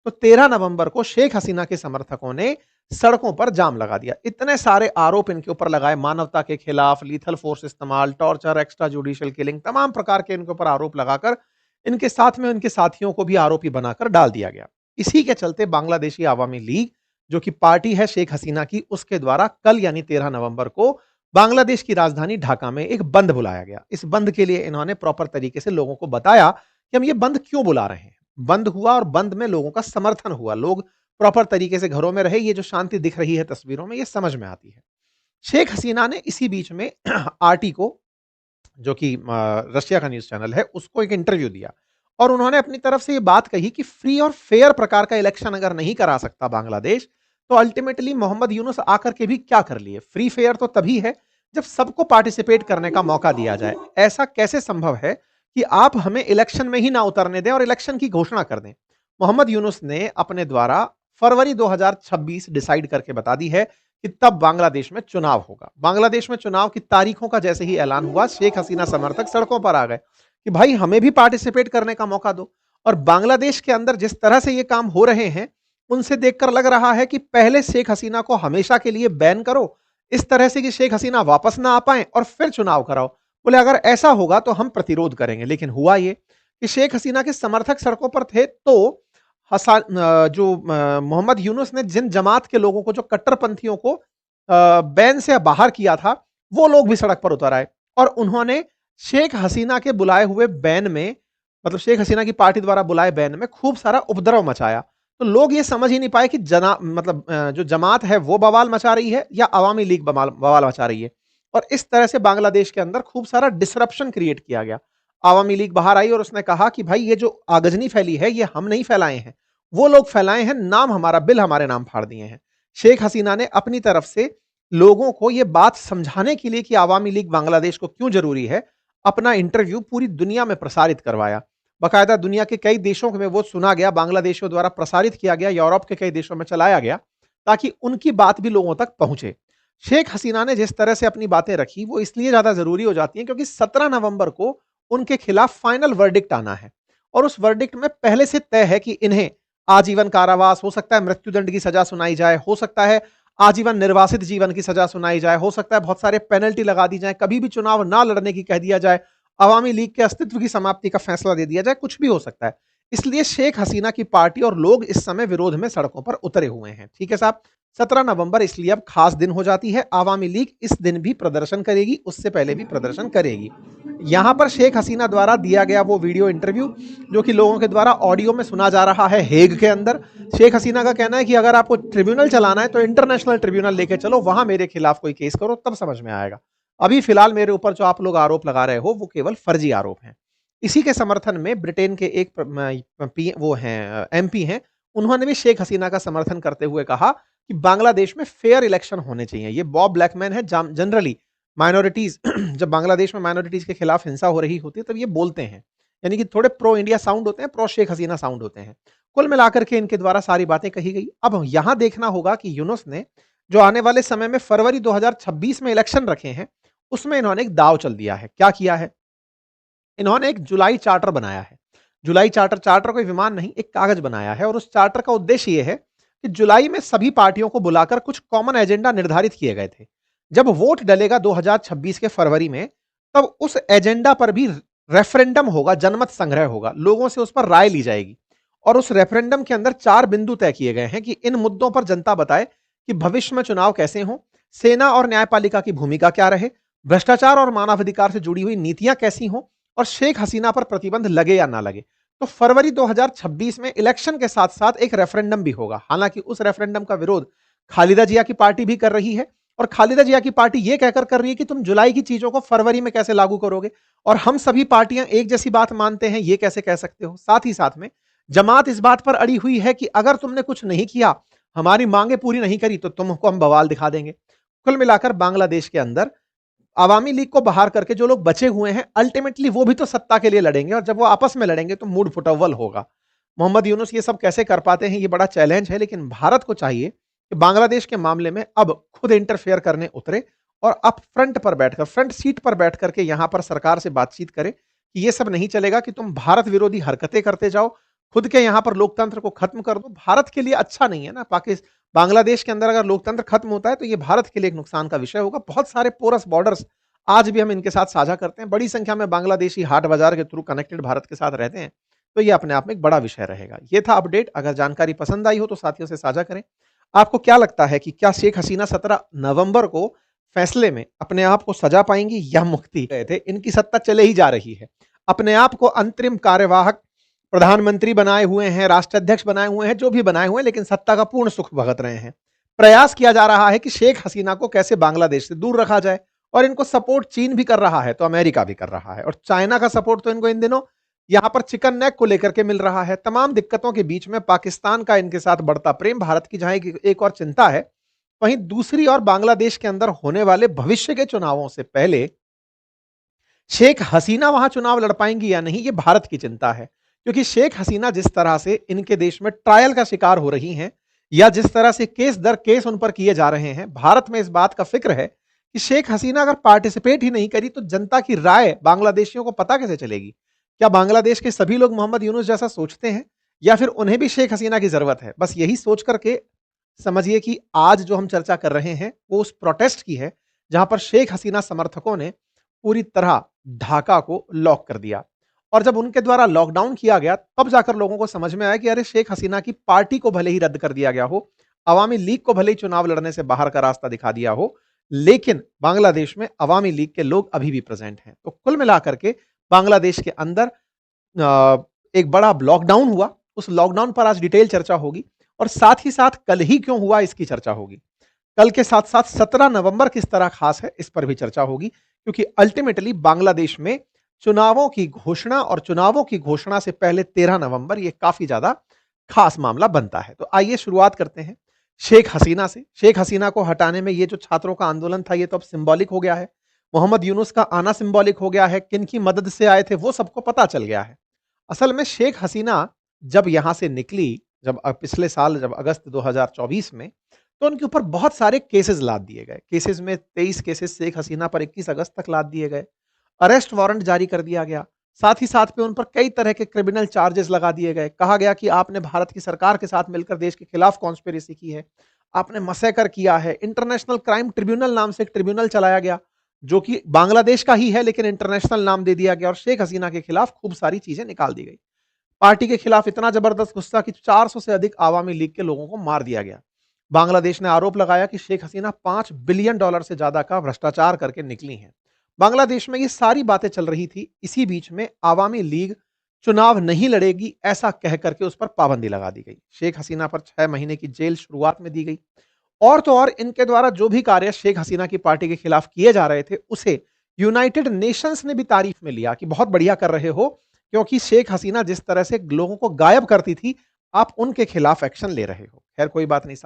तो 13 नवंबर को शेख हसीना के समर्थकों ने सड़कों पर जाम लगा दिया। इतने सारे आरोप इनके ऊपर लगाए, मानवता के खिलाफ, लीथल फोर्स इस्तेमाल, टॉर्चर, एक्स्ट्रा जुडिशियल किलिंग, तमाम प्रकार के इनके ऊपर आरोप लगाकर इनके साथ में उनके साथियों को भी आरोपी बनाकर डाल दिया गया। इसी के चलते बांग्लादेशी आवामी लीग, जो कि पार्टी है शेख हसीना की, उसके द्वारा कल यानी 13 नवंबर को बांग्लादेश की राजधानी ढाका में एक बंद बुलाया गया। इस बंद के लिए इन्होंने प्रॉपर तरीके से लोगों को बताया कि हम ये बंद क्यों बुला रहे हैं। बंद हुआ और बंद में लोगों का समर्थन हुआ, लोग प्रॉपर तरीके से घरों में रहे। ये जो शांति दिख रही है तस्वीरों में, ये समझ में आती है। शेख हसीना ने इसी बीच में आरटी को, जो कि रशिया का न्यूज़ चैनल है, उसको एक इंटरव्यू दिया और उन्होंने अपनी तरफ से ये बात कही कि फ्री और फेयर प्रकार का इलेक्शन अगर नहीं करा सकता बांग्लादेश, तो अल्टीमेटली मोहम्मद यूनुस आकर के भी क्या कर लिए। फ्री फेयर तो तभी है जब सबको पार्टिसिपेट करने का मौका दिया जाए। ऐसा कैसे संभव है कि आप हमें इलेक्शन में ही ना उतरने दें और इलेक्शन की घोषणा कर दें। मोहम्मद यूनुस ने अपने द्वारा फरवरी 2026 डिसाइड करके बता दी है कि तब बांग्लादेश में चुनाव होगा। बांग्लादेश में चुनाव की तारीखों का जैसे ही ऐलान हुआ, शेख हसीना समर्थक सड़कों पर आ गए कि भाई हमें भी पार्टिसिपेट करने का मौका दो। और बांग्लादेश के अंदर जिस तरह से ये काम हो रहे हैं, उनसे देखकर लग रहा है कि पहले शेख हसीना को हमेशा के लिए बैन करो, इस तरह से कि शेख हसीना वापस ना आ पाए, और फिर चुनाव कराओ। बोले अगर ऐसा होगा तो हम प्रतिरोध करेंगे। लेकिन हुआ ये कि शेख हसीना के समर्थक सड़कों पर थे, तो जो मोहम्मद यूनुस ने जिन जमात के लोगों को, जो कट्टरपंथियों को बैन से बाहर किया था, वो लोग भी सड़क पर उतर आए और उन्होंने शेख हसीना के बुलाए हुए बैन में, मतलब शेख हसीना की पार्टी द्वारा बुलाए बैन में खूब सारा उपद्रव मचाया। तो लोग ये समझ ही नहीं पाए कि जो जमात है वो बवाल मचा रही है या अवामी लीग बवाल मचा रही है। और इस तरह से बांग्लादेश के अंदर खूब सारा डिसरप्शन क्रिएट किया गया। अवामी लीग बाहर आई और उसने कहा कि भाई ये जो आगजनी फैली है ये हम नहीं फैलाए हैं, वो लोग फैलाए हैं, नाम हमारा, बिल हमारे नाम फाड़ दिए हैं। शेख हसीना ने अपनी तरफ से लोगों को यह बात समझाने के लिए कि अवामी लीग बांग्लादेश को क्यों जरूरी है, अपना इंटरव्यू पूरी दुनिया में प्रसारित करवाया। बाकायदा दुनिया के कई देशों में वो सुना गया, बांग्लादेशियों द्वारा प्रसारित किया गया, यूरोप के कई देशों में चलाया गया, ताकि उनकी बात भी लोगों तक पहुंचे। शेख हसीना ने जिस तरह से अपनी बातें रखी, वो इसलिए ज्यादा जरूरी हो जाती हैं क्योंकि 17 नवंबर को उनके खिलाफ फाइनल वर्डिक्ट आना है और उस वर्डिक्ट में पहले से तय है कि इन्हें आजीवन कारावास, हो सकता है मृत्युदंड की सजा सुनाई जाए, हो सकता है आजीवन निर्वासित जीवन की सजा सुनाई जाए, हो सकता है बहुत सारे पेनल्टी लगा दी जाए, कभी भी चुनाव ना लड़ने की कह दिया जाए, अवामी लीग के अस्तित्व की समाप्ति का फैसला दे दिया जाए, कुछ भी हो सकता है। इसलिए शेख हसीना की पार्टी और लोग इस समय विरोध में सड़कों पर उतरे हुए हैं। ठीक है साहब, 17 नवंबर इसलिए अब खास दिन हो जाती है। आवामी लीग इस दिन भी प्रदर्शन करेगी, उससे पहले भी प्रदर्शन करेगी। यहां पर शेख हसीना द्वारा दिया गया वो वीडियो इंटरव्यू जो कि लोगों के द्वारा ऑडियो में सुना जा रहा है हेग के अंदर। शेख हसीना का कहना है कि अगर आपको ट्रिब्यूनल चलाना है तो इंटरनेशनल ट्रिब्यूनल लेके चलो, वहां मेरे खिलाफ कोई केस करो, तब समझ में आएगा। अभी फिलहाल मेरे ऊपर जो आप लोग आरोप लगा रहे हो वो केवल फर्जी आरोप हैं। इसी के समर्थन में ब्रिटेन के एक वो हैं एमपी हैं, उन्होंने भी शेख हसीना का समर्थन करते हुए कहा कि बांग्लादेश में फेयर इलेक्शन होने चाहिए। ये बॉब ब्लैकमैन है, जनरली माइनॉरिटीज जब बांग्लादेश में माइनॉरिटीज के खिलाफ हिंसा हो रही होती है तब ये बोलते हैं, यानी कि थोड़े प्रो इंडिया साउंड होते हैं, प्रो शेख हसीना साउंड होते हैं। कुल मिलाकर के इनके द्वारा सारी बातें कही गई। अब यहां देखना होगा कि यूनुस ने जो आने वाले समय में फरवरी 2026 में इलेक्शन रखे हैं, उसमें इन्होंने एक दाव चल दिया है। क्या किया है, इन्होंने एक जुलाई चार्टर बनाया है। जुलाई चार्टर, चार्टर कोई विमान नहीं, एक कागज बनाया है और उस चार्टर का उद्देश्य यह है कि जुलाई में सभी पार्टियों को बुलाकर कुछ कॉमन एजेंडा निर्धारित किए गए थे। जब वोट डलेगा 2026 के फरवरी में, तब उस एजेंडा पर भी रेफरेंडम होगा, जनमत संग्रह होगा, लोगों से उस पर राय ली जाएगी। और उस रेफरेंडम के अंदर 4 बिंदु तय किए गए हैं कि इन मुद्दों पर जनता बताए कि भविष्य में चुनाव कैसे हो, सेना और न्यायपालिका की भूमिका क्या रहे, भ्रष्टाचार और मानवाधिकार से जुड़ी हुई नीतियां कैसी हों, और शेख हसीना पर प्रतिबंध लगे या ना लगे। तो फरवरी 2026 में इलेक्शन के साथ साथ एक रेफरेंडम भी होगा। हालांकि उस रेफरेंडम का विरोध खालिदा जिया की पार्टी भी कर रही है और खालिदा जिया की पार्टी यह कहकर कर रही है कि तुम जुलाई की चीजों को फरवरी में कैसे लागू करोगे, और हम सभी पार्टियां एक जैसी बात मानते हैं, ये कैसे कह सकते हो। साथ ही साथ में जमात इस बात पर अड़ी हुई है कि अगर तुमने कुछ नहीं किया, हमारी मांगे पूरी नहीं करी, तो तुमको हम बवाल दिखा देंगे। कुल मिलाकर बांग्लादेश के अंदर अवामी लीग को बाहर करके जो लोग बचे हुए हैं, अल्टीमेटली वो भी तो सत्ता के लिए लड़ेंगे, और जब वो आपस में लड़ेंगे तो मूड फुटअव्वल होगा। मोहम्मद यूनुस ये सब कैसे कर पाते हैं, ये बड़ा चैलेंज है। लेकिन भारत को चाहिए कि बांग्लादेश के मामले में अब खुद इंटरफेयर करने उतरे और अब फ्रंट पर बैठकर, फ्रंट सीट पर बैठ करके यहां पर सरकार से बातचीत करे कि ये सब नहीं चलेगा कि तुम भारत विरोधी हरकतें करते जाओ, खुद के यहां पर लोकतंत्र को खत्म कर दो, भारत के लिए अच्छा नहीं है ना। पाकिस्तान बांग्लादेश के अंदर अगर लोकतंत्र खत्म होता है तो ये भारत के लिए एक नुकसान का विषय होगा। बहुत सारे पोरस बॉर्डर्स आज भी हम इनके साथ साझा करते हैं, बड़ी संख्या में बांग्लादेशी हाट बाजार के थ्रू कनेक्टेड भारत के साथ रहते हैं, तो ये अपने आप में एक बड़ा विषय रहेगा। ये था अपडेट। अगर जानकारी पसंद आई हो तो साथियों से साझा करें। आपको क्या लगता है कि क्या शेख हसीना 17 नवंबर को फैसले में अपने आप को सजा पाएंगी या मुक्ति? गए थे, इनकी सत्ता चले ही जा रही है, अपने आप को अंतरिम कार्यवाहक प्रधानमंत्री बनाए हुए हैं, राष्ट्राध्यक्ष बनाए हुए हैं, जो भी बनाए हुए हैं, लेकिन सत्ता का पूर्ण सुख भगत रहे हैं। प्रयास किया जा रहा है कि शेख हसीना को कैसे बांग्लादेश से दूर रखा जाए, और इनको सपोर्ट चीन भी कर रहा है, तो अमेरिका भी कर रहा है, और चाइना का सपोर्ट तो इनको इन दिनों यहां पर चिकन नेक को लेकर के मिल रहा है। तमाम दिक्कतों के बीच में पाकिस्तान का इनके साथ बढ़ता प्रेम, भारत की जहां एक और चिंता है, वहीं दूसरी ओर बांग्लादेश के अंदर होने वाले भविष्य के चुनावों से पहले शेख हसीना वहां चुनाव लड़ पाएंगी या नहीं, ये भारत की चिंता है। क्योंकि शेख हसीना जिस तरह से इनके देश में ट्रायल का शिकार हो रही हैं, या जिस तरह से केस दर केस उन पर किए जा रहे हैं, भारत में इस बात का फिक्र है कि शेख हसीना अगर पार्टिसिपेट ही नहीं करी तो जनता की राय बांग्लादेशियों को पता कैसे चलेगी? क्या बांग्लादेश के सभी लोग मोहम्मद यूनुस जैसा सोचते हैं, या फिर उन्हें भी शेख हसीना की जरूरत है? बस यही सोच करके समझिए कि आज जो हम चर्चा कर रहे हैं वो उस प्रोटेस्ट की है, जहां पर शेख हसीना समर्थकों ने पूरी तरह ढाका को लॉक कर दिया। और जब उनके द्वारा लॉकडाउन किया गया, तब जाकर लोगों को समझ में आया कि अरे, शेख हसीना की पार्टी को भले ही रद्द कर दिया गया हो, अवामी लीग को भले ही चुनाव लड़ने से बाहर का रास्ता दिखा दिया हो, लेकिन बांग्लादेश में अवामी लीग के लोग अभी भी प्रेजेंट हैं। तो कुल मिलाकर के बांग्लादेश के अंदर एक बड़ा लॉकडाउन हुआ। उस लॉकडाउन पर आज डिटेल चर्चा होगी, और साथ ही साथ कल ही क्यों हुआ इसकी चर्चा होगी। कल के साथ साथ 17 नवंबर किस तरह खास है, इस पर भी चर्चा होगी, क्योंकि अल्टीमेटली बांग्लादेश में चुनावों की घोषणा, और चुनावों की घोषणा से पहले 13 नवंबर, ये काफी ज्यादा खास मामला बनता है। तो आइए शुरुआत करते हैं शेख हसीना से। शेख हसीना को हटाने में ये जो छात्रों का आंदोलन था, ये तो अब सिंबॉलिक हो गया है। मोहम्मद यूनुस का आना सिंबॉलिक हो गया है। किन की मदद से आए थे वो सबको पता चल गया है। असल में शेख हसीना जब यहां से निकली, जब पिछले साल जब अगस्त 2024 में, तो उनके ऊपर बहुत सारे केसेस लाद दिए गए। केसेस में 23 केसेस शेख हसीना पर 21 अगस्त तक लाद दिए गए। अरेस्ट वारंट जारी कर दिया गया। साथ ही साथ पे उन पर कई तरह के क्रिमिनल चार्जेस लगा दिए गए। कहा गया कि आपने भारत की सरकार के साथ मिलकर देश के खिलाफ कॉन्स्पिरेसी की है, आपने मसैकर किया है। इंटरनेशनल क्राइम ट्रिब्यूनल नाम से एक ट्रिब्यूनल चलाया गया, जो कि बांग्लादेश का ही है, लेकिन इंटरनेशनल नाम दे दिया गया, और शेख हसीना के खिलाफ खूब सारी चीजें निकाल दी गई। पार्टी के खिलाफ इतना जबरदस्त गुस्सा कि 400 से अधिक आवामी लीग के लोगों को मार दिया गया। बांग्लादेश ने आरोप लगाया कि शेख हसीना $5 बिलियन से ज्यादा का भ्रष्टाचार करके निकली हैं। बांग्लादेश में ये सारी बातें चल रही थी। इसी बीच में आवामी लीग चुनाव नहीं लड़ेगी ऐसा कह करके उस पर पाबंदी लगा दी गई। शेख हसीना पर 6 महीने की जेल शुरुआत में दी गई। और तो और इनके द्वारा जो भी कार्य शेख हसीना की पार्टी के खिलाफ किए जा रहे थे, उसे यूनाइटेड नेशंस ने भी तारीफ में लिया कि बहुत बढ़िया कर रहे हो, क्योंकि शेख हसीना जिस तरह से लोगों को गायब करती थी, आप उनके खिलाफ एक्शन ले रहे हो। खैर, कोई बात नहीं।